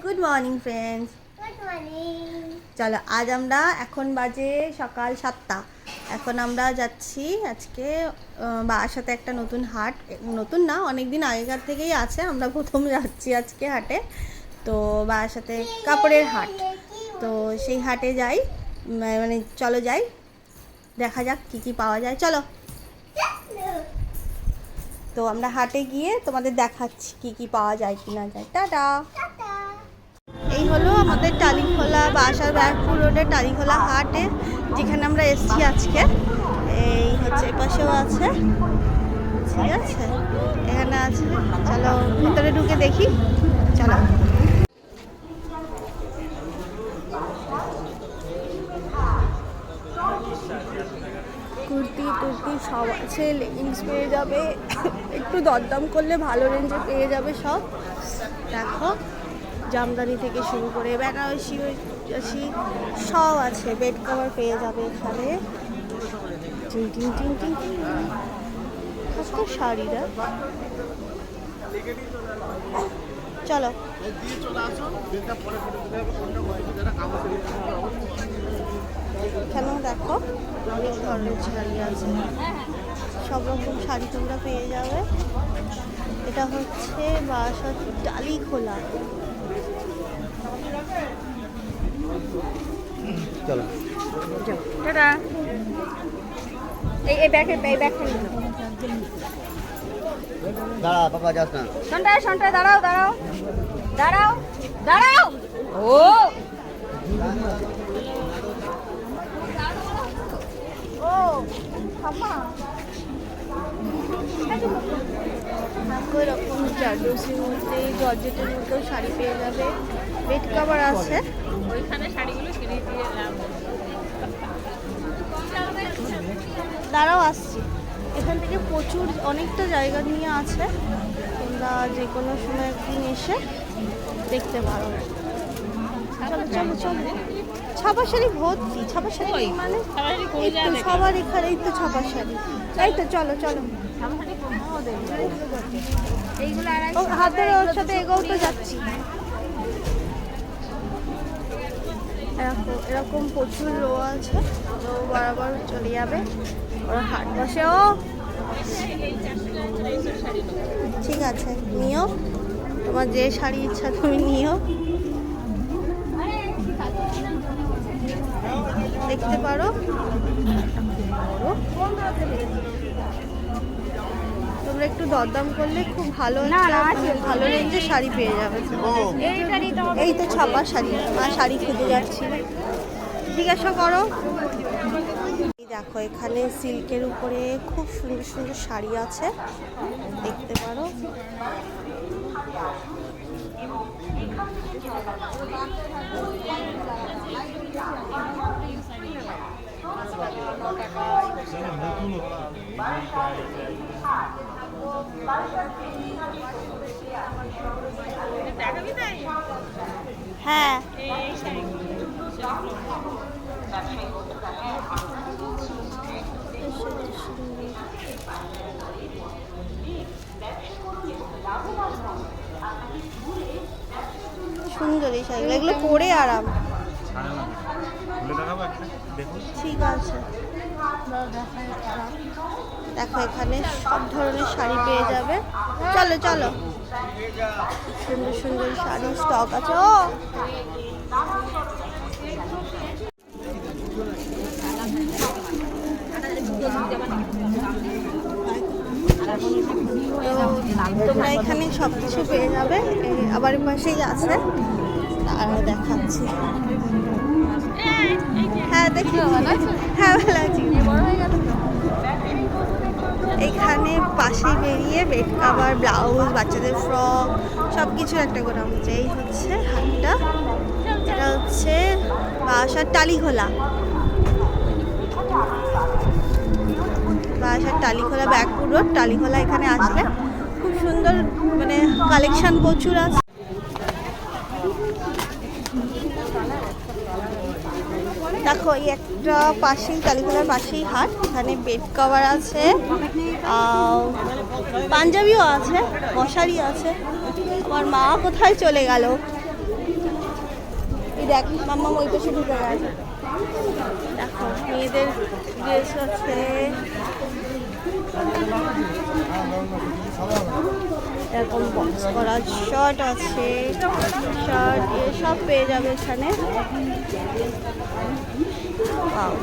Good morning friends. Good morning. চলো আজ আমরা এখন বাজে সকাল 7টা। এখন আমরা যাচ্ছি আজকে বাসাতে একটা নতুন হাট, নতুন না অনেক দিন আগেকার থেকেই আছে, আমরা প্রথম যাচ্ছি আজকে হাটে। তো বাসাতে কাপড়ের হাট, তো সেই হাটে যাই, মানে চলো যাই, দেখা যাক কি কি পাওয়া যায়। চলো, তো আমরা হাটে গিয়ে তোমাদের দেখাচ্ছি কি কি পাওয়া যায় কি না যায়। টাটা। এই হলো আমাদের টালিখোলা বাসার ব্যারাকপুর রোডের টালিখোলা হাটে, যেখানে আমরা এসেছি আজকে। এই হচ্ছে এপাশেও আছে, ঠিক আছে, এখানে আছে। চলো ভিতরে ঢুকে দেখি, চলো। কুর্তি টুর্তি সব আছে, লেগিংস পেয়ে যাবে, একটু দরদাম করলে ভালো রেঞ্জে পেয়ে যাবে সব। দেখো জামদানি থেকে শুরু করে বেনারসি সব আছে, বেড কভার পেয়ে যাবে এখানে। টিং টিং টিং টিং টিং, কত শাড়িরা। চলো, এখানেও দেখো অনেক ধরনের শাড়ি আছে, সব রকম শাড়ি তোমরা পেয়ে যাবে। এটা হচ্ছে বাসার টালিখোলা। চলো টাটা। এই ব্যাগের দাঁড়া বাবা, যাস না। সন্টায় দাঁড়াও দাঁড়াও দাঁড়াও দাঁড়াও। ও ও খাম্মা এরকম জারদোসির মধ্যে, জর্জেটের মধ্যেও শাড়ি পেয়ে যাবে, বেড কভার আছে। ওইখানে শাড়িগুলো কিনে দিয়ে এলাম। দাঁড়াও আসছি। এখান থেকে প্রচুর অনেকটা জায়গা নিয়ে আছে, তোমরা যে কোনো সময় একদিন এসে দেখতে পারো। চলো চলো চলো, ছাপা শাড়ি ভর্তি, ছাপা শাড়ি মানে এই তো সবার এখানে, এই তো ছাপা শাড়ি, তাই তো। চলো চলো, এইগুলো ও হাত ধরে ওর সাথে এগোও তো যাচ্ছি। এরকম প্রচুর রো আছে, তো বরাবর চলে যাবে ওরা হাট বসে। ও ঠিক আছে, নিও, তোমার যে শাড়ি ইচ্ছা তুমি নিও। দেখতে পারো, তোমরা একটু দরদাম করলে খুব ভালো ভালো রেঞ্জে শাড়ি পেয়ে যাবে। এই তো ছাপা শাড়ি, মা শাড়ি খুঁজে যাচ্ছি, জিজ্ঞাসা করো। দেখো এখানে সিল্কের উপরে খুব সুন্দর সুন্দর শাড়ি আছে, দেখতে পারো। হ্যাঁ সুন্দর এই শাড়িগুলো, এগুলো পরে আরাম। ঠিক আছে, দেখো এখানে সব ধরনের শাড়ি পেয়ে যাবে। চলো চলো, সুন্দর সুন্দর শাড়ি স্টক আছে। ও তোমরা এখানে সব কিছু পেয়ে যাবে। আবার পাশেই আছে, তারা দেখাচ্ছি। হ্যাঁ দেখি, হ্যাঁ ভালো আছি। এখানে পাশেই বেরিয়ে বেড কভার, ব্লাউজ, বাচ্চাদের ফ্রক সব কিছুর একটা গোদাম হচ্ছে। এই হচ্ছে হাটটা, এটা হচ্ছে বাসার টালিখোলা। বাসার টালিখোলা ব্যারাকপুর রোড টালিখোলা, এখানে আসলে খুব সুন্দর মানে কালেকশন প্রচুর আছে। দেখো এই একটা পাশেই টালিখোলার পাশেই হাট, এখানে বেড কভার আছে, পাঞ্জাবিও আছে, মশারি আছে। আমার মা কোথায় চলে গেল, দেখ মাম্মা ওই পাশে ঢুকে গেছে। দেখো মেয়েদের ড্রেস আছে, এরকম বক্স করা শার্ট আছে, শার্ট সব পেয়ে যাবে এখানে। Wow,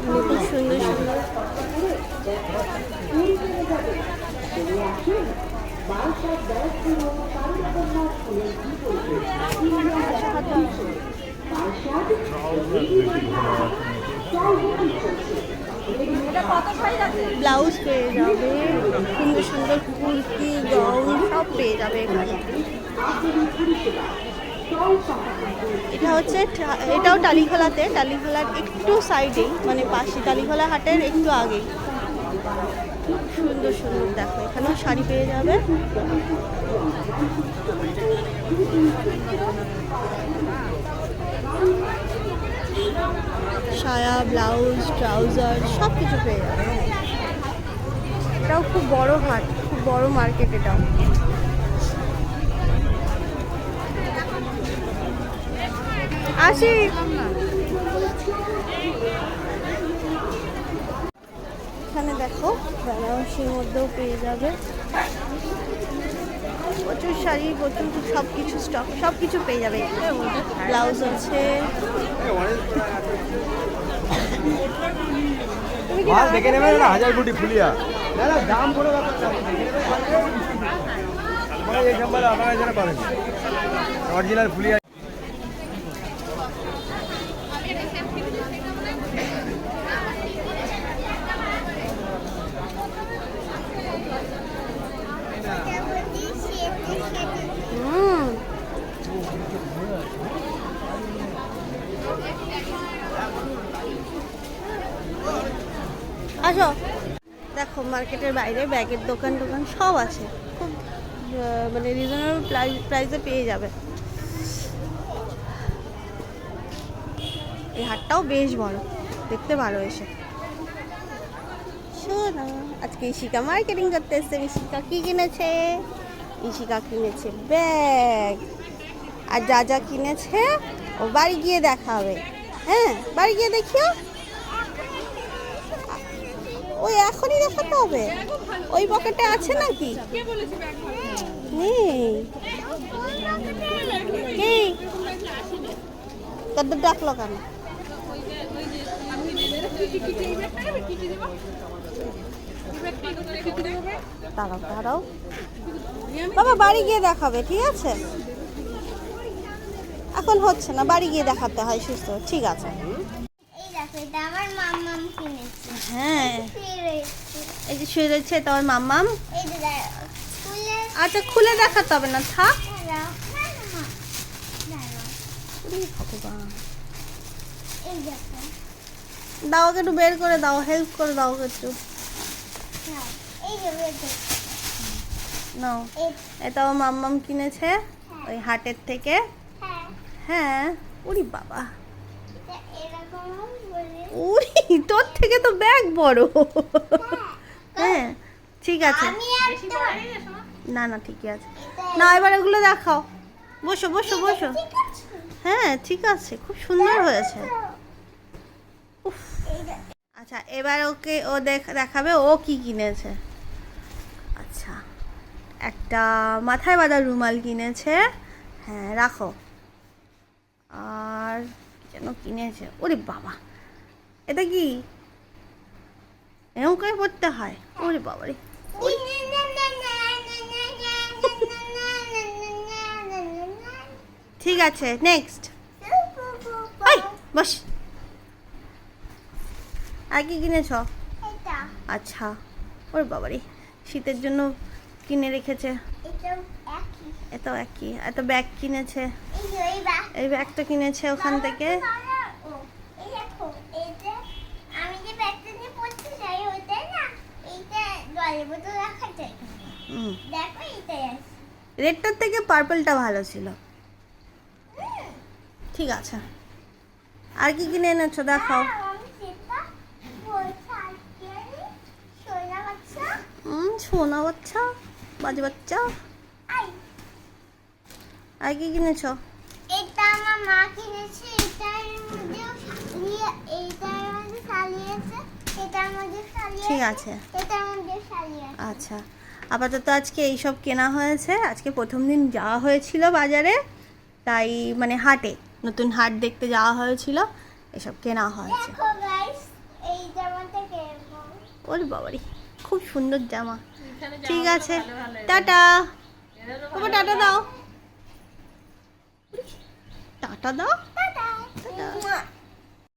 খুব সুন্দর সুন্দর। ব্লাউজ পেয়ে যাবে, সুন্দর সুন্দর কুর্তি গাউন সব পেয়ে যাবে এখানে। এটা হচ্ছে এটাও টালিখোলাতে, টালিখোলার একটু সাইডেই, মানে পাশে টালিখোলা হাটের একটু আগেই। সুন্দর সুন্দর দেখো এখানেও শাড়ি পেয়ে যাবে। সায়া, ব্লাউজ, ট্রাউজার সব কিছু পেয়ে যাবে। এটাও খুব বড় হাট, খুব বড় মার্কেট এটাও। আসি এখানে দেখো বেনারসির মধ্যেও পেয়ে যাবে প্রচুর শাড়ি, প্রচুর সব কিছু স্টক, সব কিছু পেয়ে যাবে। ব্লাউজ আছে। দেখে নেবে না, 1000 কোটি ফুলিয়া না না দাম করে এই নাম্বার আমার এখানে পাবেন অরিজিনাল ফুলিয়া। আসো দেখো মার্কেটের বাইরে ব্যাগের দোকান টোকান সব আছে, খুব মানে রিজনেবল প্রাইসে পেয়ে যাবে। এই হাটটাও বেশ বড়, দেখতে ভালো এসে। শোনো আজকে ইশিকা মার্কেটিং করতে এসছে। ইশিকা কি কিনেছে? ইশিকা কিনেছে ব্যাগ, আর যা যা কিনেছে ও বাড়ি গিয়ে দেখাবে। হ্যাঁ বাড়ি গিয়ে দেখিও। ওই এখনই দেখাতে হবে? ওই পকেটে আছে নাকি? নেই। কি তোদের ডাকলো কেন? দাঁড়াও দাঁড়াও বাবা, বাড়ি গিয়ে দেখাবে, ঠিক আছে? এখন হচ্ছে না, বাড়ি গিয়ে দেখাতে হয় সুস্থ। ঠিক আছে। হ্যাঁ এই যে শুয়ে রয়েছে তোমার মাম্মাম। আচ্ছা খুলে দেখাতে হবে না, থাক। দাও ওকে একটু বের করে দাও, হেল্প করে দাও ওকে একটু। নাও, এটা আমার মাম্মাম কিনেছে ওই হাটের থেকে। হ্যাঁ উরি বাবা, উরি তোর থেকে তো ব্যাগ বড়। হ্যাঁ ঠিক আছে, না না ঠিকই আছে। না এবার এগুলো দেখাও, বসো বসো বসো। হ্যাঁ ঠিক আছে, খুব সুন্দর হয়েছে। উফ। আচ্ছা এবার ওকে ও দেখাবে ও কি কিনেছে। আচ্ছা একটা মাথায় বাঁধা রুমাল কিনেছে। হ্যাঁ রাখো। আর যেন কিনেছে, ওরে বাবা এটা কি এরকম করে পড়তে হয়? ওরে বাবা রে। ঠিক আছে নেক্সট। বস। আর কি কিনেছ? আচ্ছা ওরে বাবা রে, শীতের জন্য কিনে রেখেছে। এটাও একই। এত ব্যাগ কিনেছে, এই ব্যাগটা কিনেছে ওখান থেকে। রেডটার থেকে পার্পলটা ভালো ছিল। ঠিক আছে, আর কি কিনে এনেছো দেখাও। সোনা বাচ্চা, বাজে বাচ্চা। আর কি কিনেছো? এটা আমার মা কিনেছে এটার মধ্যে এইটার মধ্যে সালিয়েছে, এটার মধ্যে সালিয়েছে, ঠিক আছে। এটার মধ্যে সালিয়েছে। আচ্ছা, আপাতত আজকে এইসব কেনা হয়েছে। আজকে প্রথম দিন যাওয়া হয়েছিল বাজারে, তাই মানে হাটে, নতুন হাট দেখতে যাওয়া হয়েছিল, এসব কেনা হয়েছে। দেখো গাইস, এই জামাটা কেমন? ওরে বাবারি, খুব সুন্দর জামা। এখানে ঠিক জামাগুলো আছে, ভালো ভালো। টাটা। এদেরও বাবা ভালো টাটা ভালো। দাও, টাটা দাও। টাটা।